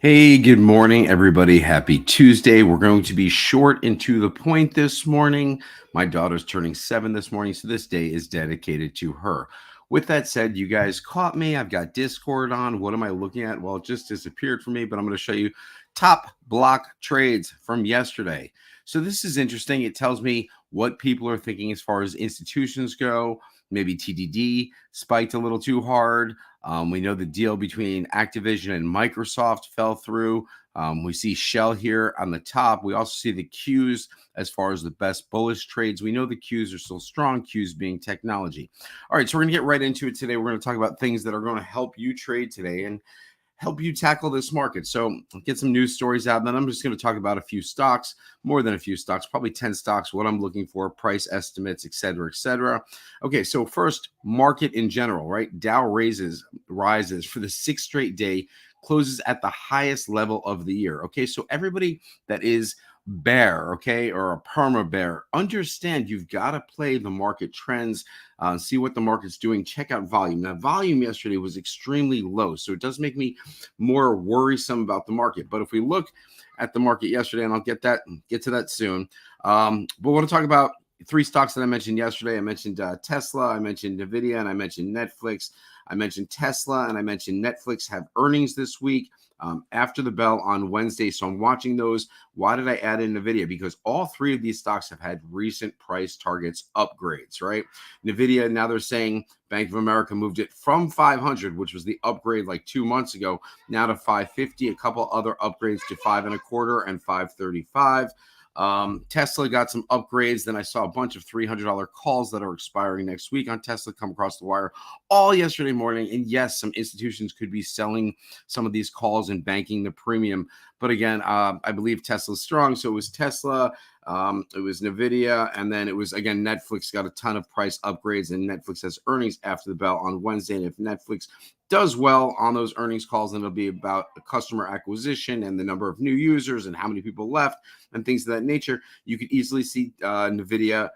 Hey, good morning, everybody. Happy Tuesday. We're going to be short and to the point this morning. My daughter's turning 7 this morning, so this day is dedicated to her. With that said, you guys caught me. I've got Discord on. What am I looking at? Well, it just disappeared for me, but I'm going to show you top block trades from yesterday. So this is interesting. It tells me what people are thinking as far as institutions go. Maybe TDD spiked a little too hard. We know the deal between Activision and Microsoft fell through. We see Shell here on the top. We also see the Qs as far as the best bullish trades. We know the Qs are still strong, Qs being technology. All right, so we're going to get right into it today. We're going to talk about things that are going to help you trade today and help you tackle this market. So get some news stories out. And then I'm just going to talk about a few stocks, more than a few stocks, probably 10 stocks, what I'm looking for, price estimates, et cetera, et cetera. Okay, so first, market in general, right? Dow rises for the sixth straight day, closes at the highest level of the year. Okay, so everybody that is bear, okay, or a perma bear, understand you've got to play the market trends, see what the market's doing, check out volume. Now, volume yesterday was extremely low, so it does make me more worrisome about the market. But if we look at the market yesterday, and I'll get to that soon, but we want to talk about three stocks that I mentioned yesterday. I mentioned Tesla, I mentioned Nvidia, and I mentioned Netflix. I mentioned Tesla and I mentioned Netflix have earnings this week after the bell on Wednesday. So I'm watching those. Why did I add in Nvidia? Because all three of these stocks have had recent price targets upgrades, right? Nvidia, now they're saying Bank of America moved it from 500, which was the upgrade like 2 months ago, now to 550. A couple other upgrades to 5.25 and 535. Tesla got some upgrades. Then I saw a bunch of $300 calls that are expiring next week on Tesla come across the wire all yesterday morning. And yes, some institutions could be selling some of these calls and banking the premium. But again, I believe Tesla's strong. So it was Tesla, it was Nvidia, and then it was, again, Netflix got a ton of price upgrades, and Netflix has earnings after the bell on Wednesday. And if Netflix does well on those earnings calls, then it'll be about customer acquisition and the number of new users and how many people left and things of that nature. You could easily see Netflix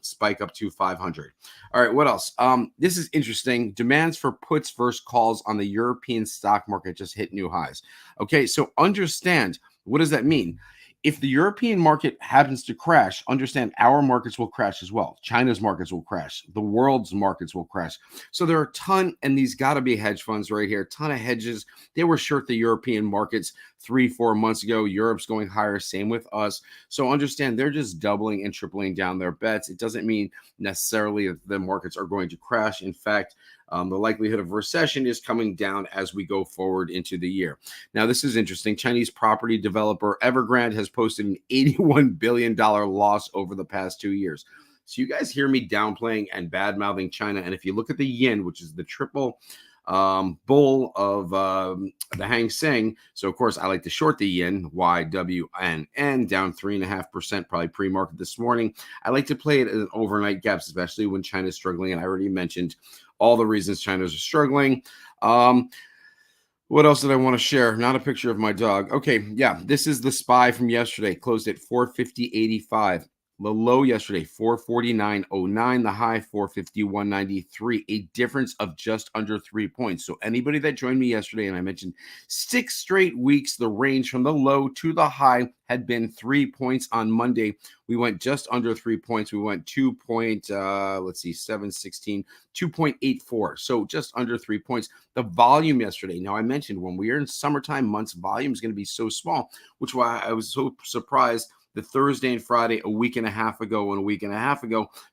spike up to 500. All right, what else? This is interesting. Demands for puts versus calls on the European stock market just hit new highs. Okay, so understand, what does that mean? If the European market happens to crash, understand our markets will crash as well. China's markets will crash. The world's markets will crash. So there are a ton, and these got to be hedge funds right here, a ton of hedges. They were short the European markets 3-4 months ago. Europe's going higher, same with us. So understand they're just doubling and tripling down their bets. It doesn't mean necessarily that the markets are going to crash. In fact, the likelihood of recession is coming down as we go forward into the year. Now, this is interesting. Chinese property developer Evergrande has posted an $81 billion loss over the past 2 years. So you guys hear me downplaying and bad-mouthing China. And if you look at the yen, which is the triple bull of the Hang Seng. So, of course, I like to short the yen, YWNN, down 3.5%, probably pre-market this morning. I like to play it as an overnight gaps, especially when China's struggling. And I already mentioned all the reasons China's struggling. What else did I want to share? Not a picture of my dog. Okay, yeah, this is the SPY from yesterday. Closed at 450.85. The low yesterday, 449.09. The high, 451.93. A difference of just under 3 points. So anybody that joined me yesterday, and I mentioned 6 straight weeks, the range from the low to the high had been 3 points on Monday. We went just under 3 points. We went 2.84. So just under 3 points. The volume yesterday. Now, I mentioned when we are in summertime months, volume is going to be so small, which why I was so surprised the Thursday and Friday a week and a half ago,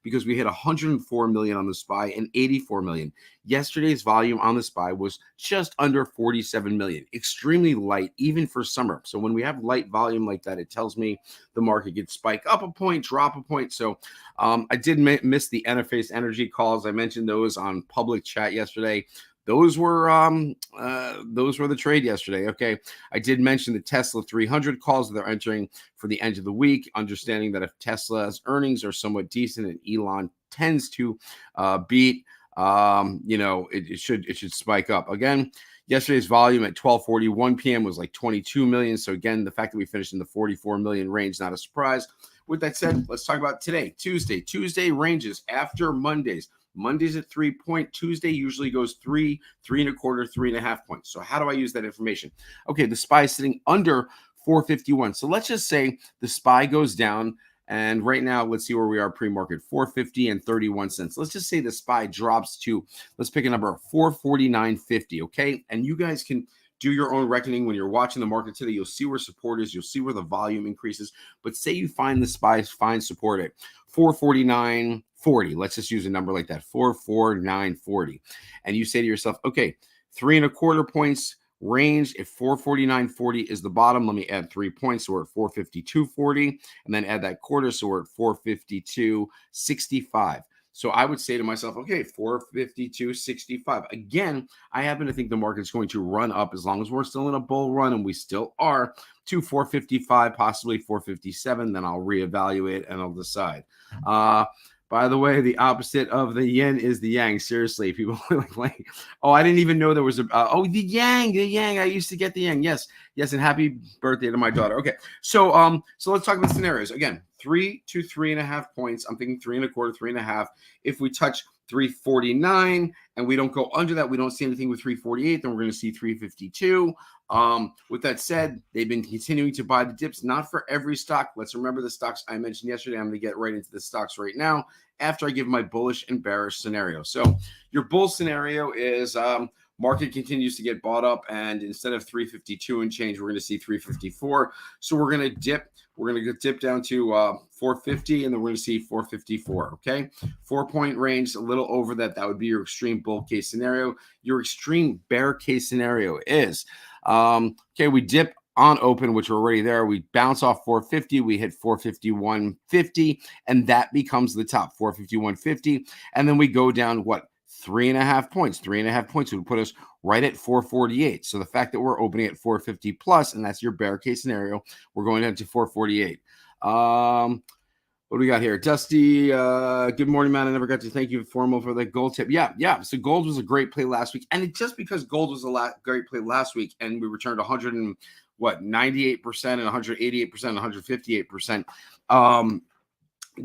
because we hit 104 million on the SPY and 84 million. Yesterday's volume on the SPY was just under 47 million, extremely light, even for summer. So when we have light volume like that, it tells me the market could spike up a point, drop a point. So I did miss the Interface Energy calls. I mentioned those on public chat yesterday. Those were the trade yesterday. Okay, I did mention the Tesla 300 calls that they're entering for the end of the week, understanding that if Tesla's earnings are somewhat decent and Elon tends to beat, it should spike up again. Yesterday's volume at 12:41 p.m. was like 22 million. So again, the fact that we finished in the 44 million range, not a surprise. With that said, let's talk about today, Tuesday. Tuesday ranges after Mondays. Monday's at 3 point. Tuesday usually goes 3.25, 3.5 points. So how do I use that information? Okay, the SPY is sitting under 451. So let's just say the SPY goes down. And right now, let's see where we are pre-market, 450 and 31 cents. Let's just say the SPY drops to, let's pick a number, 449.50, okay? And you guys can do your own reckoning when you're watching the market today. You'll see where support is. You'll see where the volume increases. But say you find the SPY find support at 449.40. Let's just use a number like that, 449.40. And you say to yourself, okay, 3.25 points range. If 449.40 is the bottom, let me add 3 points. So we're at 452.40, and then add that quarter. So we're at 452.65. So I would say to myself, okay, 452.65. Again, I happen to think the market's going to run up as long as we're still in a bull run, and we still are, to 455, possibly 457. Then I'll reevaluate and I'll decide. By the way, the opposite of the yin is the yang. Seriously, people like, oh, I didn't even know there was a, the yang. I used to get the yang. Yes, and happy birthday to my daughter. Okay, so let's talk about scenarios again. 3 to 3.5 points. I'm thinking 3.25, 3.5. If we touch 349 and we don't go under that, we don't see anything with 348, then we're going to see 352. With that said, they've been continuing to buy the dips, not for every stock. Let's remember the stocks I mentioned yesterday. I'm going to get right into the stocks right now after I give my bullish and bearish scenario. So your bull scenario is market continues to get bought up, and instead of 352 and change, we're going to see 354. So we're going to dip. We're going to dip down to 450, and then we're going to see 454, okay? 4-point range, a little over that. That would be your extreme bull case scenario. Your extreme bear case scenario is, okay, we dip on open, which we're already there. We bounce off 450. We hit 451.50, and that becomes the top, 451.50. And then we go down, what, 3.5 points. 3.5 points would put us right at 448. So the fact that we're opening at 450 plus, and that's your bear case scenario, we're going down to 448. What do we got here? Dusty, good morning, man. I never got to thank you formal for the gold tip. Yeah. So gold was a great play last week. And just because gold was a great play last week and we returned 98% and 188% and 158%,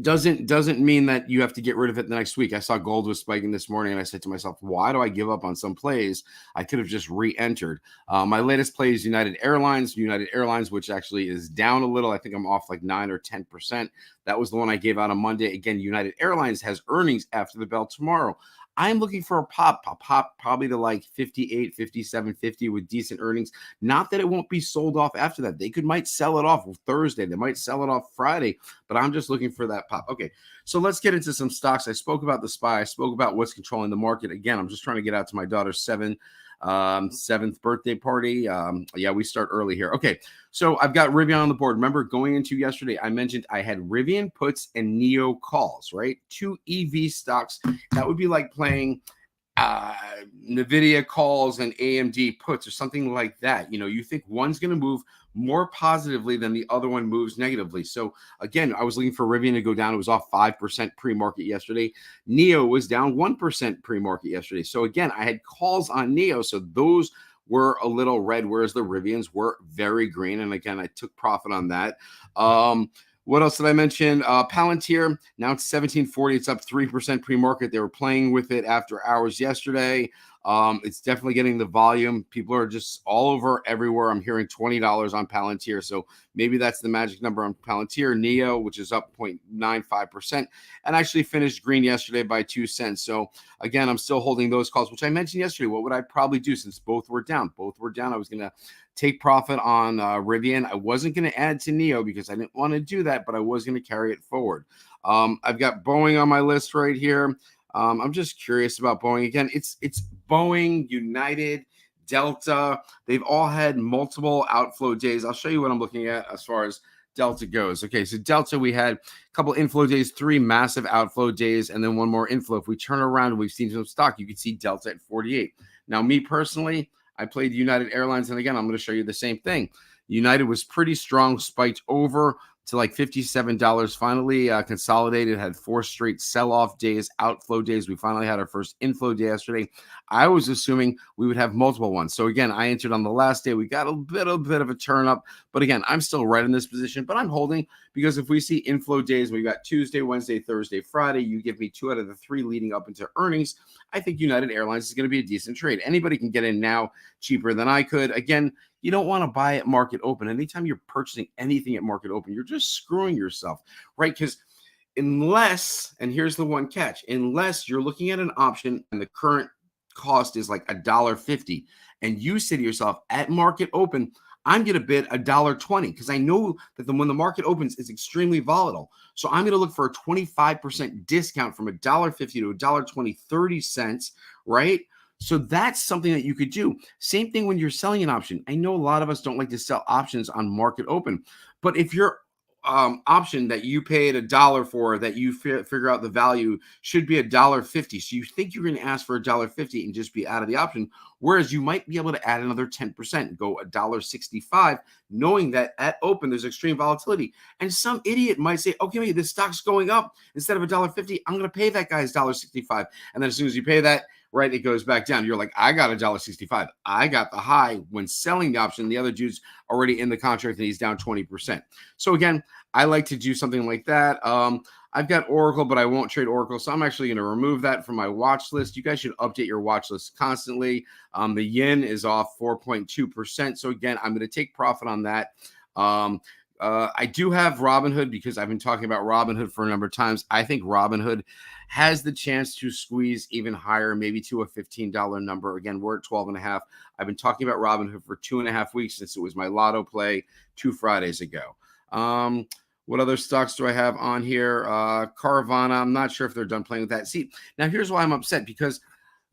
doesn't mean that you have to get rid of it the next week. I saw gold was spiking this morning, and I said to myself, why do I give up on some plays? I could have just re-entered. My latest play is United Airlines, which actually is down a little. I think I'm off like 9 or 10%. That was the one I gave out on Monday. Again, United Airlines has earnings after the bell tomorrow. I'm looking for a pop probably to like 58, 57, 50 with decent earnings. Not that it won't be sold off after that. They might sell it off Thursday. They might sell it off Friday, but I'm just looking for that pop. Okay, so let's get into some stocks. I spoke about the SPY. I spoke about what's controlling the market. Again, I'm just trying to get out to my daughter's seventh birthday party. Yeah, we start early here. Okay, so I've got Rivian on the board. Remember, going into yesterday, I mentioned I had Rivian puts and Neo calls, right? 2 EV stocks. That would be like playing NVIDIA calls and AMD puts or something like that. You know, you think one's going to move more positively than the other one moves negatively. So again, I was looking for Rivian to go down. It was off 5% pre-market yesterday. Neo was down 1% pre-market yesterday. So again, I had calls on Neo. So those were a little red, whereas the Rivians were very green. And again, I took profit on that. What else did I mention? Palantir, now it's 1740. It's up 3% pre-market. They were playing with it after hours yesterday. It's definitely getting the volume. People are just all over everywhere. I'm hearing $20 on Palantir. So maybe that's the magic number on Palantir. Neo, which is up 0.95%, and actually finished green yesterday by 2 cents. So again, I'm still holding those calls, which I mentioned yesterday. What would I probably do since both were down? I was going to take profit on Rivian. I wasn't going to add to Neo because I didn't want to do that, but I was going to carry it forward. I've got Boeing on my list right here. I'm just curious about Boeing. Again, it's Boeing, United, Delta. They've all had multiple outflow days. I'll show you what I'm looking at as far as Delta goes. Okay, so Delta, we had a couple inflow days, 3 massive outflow days, and then one more inflow. If we turn around, we've seen some stock. You can see Delta at 48. Now, me personally, I played United Airlines, and again, I'm going to show you the same thing. United was pretty strong, spiked over to like $57. Finally consolidated, had 4 straight sell-off days, outflow days. We finally had our first inflow day yesterday. I was assuming we would have multiple ones. So again, I entered on the last day. We got a bit of a turn up, but again, I'm still right in this position, but I'm holding because if we see inflow days, we got Tuesday, Wednesday, Thursday, Friday, you give me 2 out of the 3 leading up into earnings. I think United Airlines is going to be a decent trade. Anybody can get in now cheaper than I could. Again, you don't want to buy at market open. Anytime you're purchasing anything at market open, you're just screwing yourself, right? Because unless, and here's the one catch, unless you're looking at an option and the current cost is like $1.50, and you say to yourself at market open, I'm going to bid $1.20 because I know that when the market opens, it's extremely volatile. So I'm going to look for a 25% discount from $1.50 to $1.20, 30 cents, right? So that's something that you could do. Same thing when you're selling an option. I know a lot of us don't like to sell options on market open, but if your option that you paid $1 for, that you figure out the value should be $1.50, so you think you're going to ask for $1.50 and just be out of the option, whereas you might be able to add another 10% and go $1.65, knowing that at open there's extreme volatility. And some idiot might say, okay, wait, this stock's going up. Instead of $1.50, I'm going to pay that guy $1.65, and then as soon as you pay that, right, it goes back down. You're like, I got $1.65. I got the high when selling the option. The other dude's already in the contract and he's down 20%. So again, I like to do something like that. I've got Oracle, but I won't trade Oracle. So I'm actually going to remove that from my watch list. You guys should update your watch list constantly. The yen is off 4.2%. So again, I'm going to take profit on that. I do have Robinhood because I've been talking about Robinhood for a number of times. I think Robinhood has the chance to squeeze even higher, maybe to a $15 number. Again, we're at 12.5. I've been talking about Robinhood for 2.5 weeks since it was my lotto play 2 Fridays ago. What other stocks do I have on here? Carvana. I'm not sure if they're done playing with that. See, now here's why I'm upset, because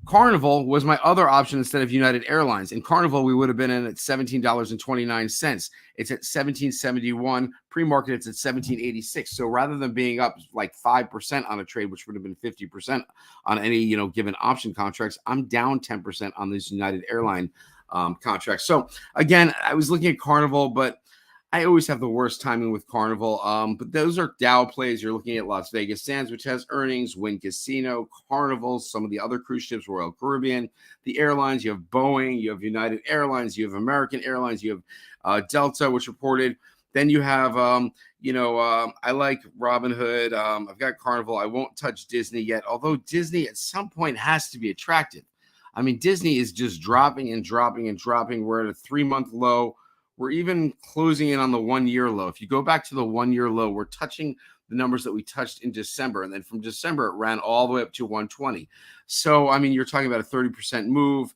Carnival was my other option instead of United Airlines. In Carnival, we would have been in at $17.29. It's at $17.71. Pre-market, it's at $17.86. So rather than being up like 5% on a trade, which would have been 50% on any given option contracts, I'm down 10% on this United Airline contract. So again, I was looking at Carnival, but I always have the worst timing with Carnival. But those are Dow plays. You're looking at Las Vegas Sands, which has earnings, Wynn Casino, Carnival, some of the other cruise ships, Royal Caribbean, the airlines. You have Boeing, you have United Airlines, you have American Airlines, you have Delta, which reported. Then you have, I like Robinhood. I've got Carnival. I won't touch Disney yet, although Disney at some point has to be attractive. I mean, Disney is just dropping and dropping and dropping. We're at a 3-month low. We're even closing in on the 1-year low. If you go back to the 1-year low, we're touching the numbers that we touched in December. And then from December, it ran all the way up to 120. So, I mean, you're talking about a 30% move.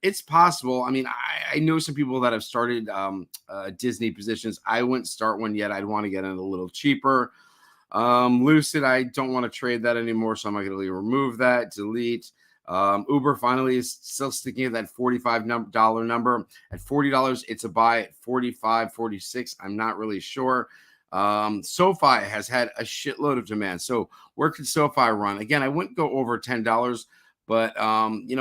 It's possible. I mean, I know some people that have started Disney positions. I wouldn't start one yet. I'd want to get in a little cheaper. Lucid, I don't want to trade that anymore. So I'm going to remove that, delete. Uber finally is still sticking at that $45 number. At $40, it's a buy. At 45, 46, I'm not really sure. SoFi has had a shitload of demand. So where could SoFi run? Again, I wouldn't go over $10, but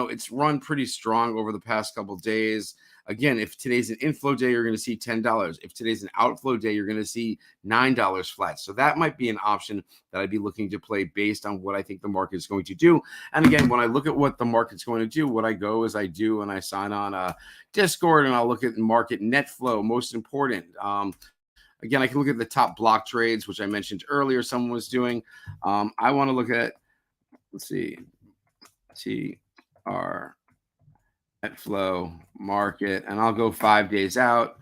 it's run pretty strong over the past couple of days. Again, if today's an inflow day, you're going to see $10. If today's an outflow day, you're going to see $9 flat. So that might be an option that I'd be looking to play based on what I think the market is going to do. And again, when I look at what the market's going to do, what I go is I do, and I sign on Discord, and I'll look at market Netflow, most important. Again, I can look at the top block trades, which I mentioned earlier someone was doing. I want to look at, let's see, TR. Netflow market, and I'll go 5 days out.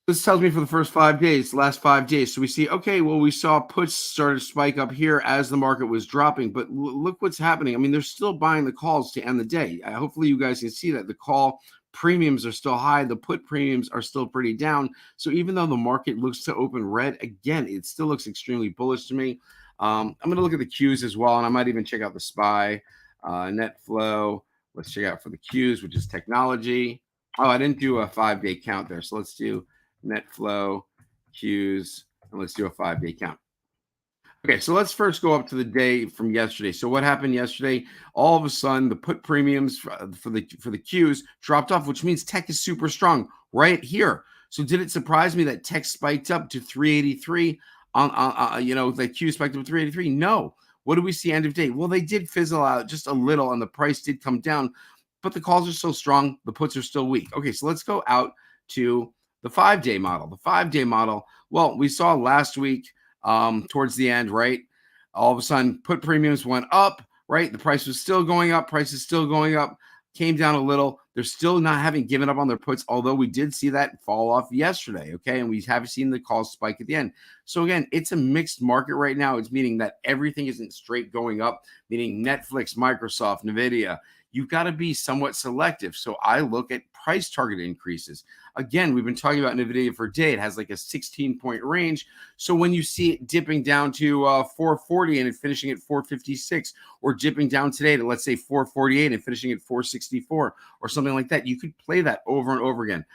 This tells me for the first 5 days, last 5 days. So we see, okay, well, we saw puts start to spike up here as the market was dropping, but look what's happening. I mean, they're still buying the calls to end the day. Hopefully you guys can see that the call premiums are still high. The put premiums are still pretty down. So even though the market looks to open red, again, it still looks extremely bullish to me. I'm going to look at the Qs as well, and I might even check out the SPY, Netflow. Let's check out for the Qs, which is technology. Oh, I didn't do a 5-day count there. So let's do Netflow, Qs, and let's do a 5-day count. Okay, so let's first go up to the day from yesterday. So what happened yesterday? All of a sudden, the put premiums for the Qs dropped off, which means tech is super strong right here. So did it surprise me that tech spiked up to 383 the Q spiked up to 383? No. What do we see end of day? Well, they did fizzle out just a little and the price did come down, but the calls are still strong. The puts are still weak. Okay, so let's go out to the 5-day model. The 5-day model, well, we saw last week towards the end, right? All of a sudden, put premiums went up, right? The price was still going up. Price is still going up. Came down a little. They're still not having given up on their puts, although we did see that fall off yesterday, okay? And we have seen the call spike at the end. So again, it's a mixed market right now. It's meaning that everything isn't straight going up, meaning Netflix, Microsoft, NVIDIA. You've got to be somewhat selective. So I look at price target increases. Again, we've been talking about NVIDIA for a day. It has like a 16-point range. So when you see it dipping down to 440 and it finishing at 456, or dipping down today to, let's say, 448 and finishing at 464 or something like that, you could play that over and over again.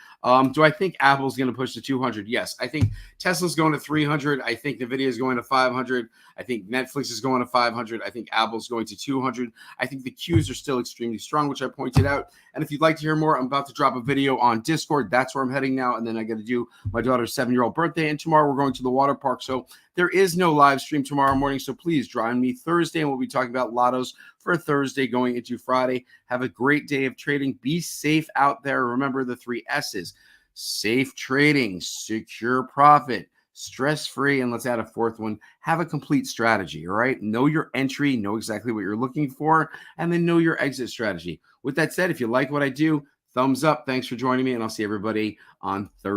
Do I think Apple's going to push to 200? Yes. I think Tesla's going to 300. I think NVIDIA is going to 500. I think Netflix is going to 500. I think Apple's going to 200. I think the Qs are still extremely strong, which I pointed out. And if you'd like to hear more, I'm about to drop a video on Discord. That's where I'm heading now. And then I got to do my daughter's 7-year-old birthday. And tomorrow we're going to the water park. So there is no live stream tomorrow morning. So please join me Thursday. And we'll be talking about lottos for Thursday going into Friday. Have a great day of trading. Be safe out there. Remember the 3 S's: safe trading, secure profit, stress-free, and let's add a 4th one: have a complete strategy. All right. Know your entry, know exactly what you're looking for, and then know your exit strategy. With that said, if you like what I do, thumbs up. Thanks for joining me, and I'll see everybody on Thursday.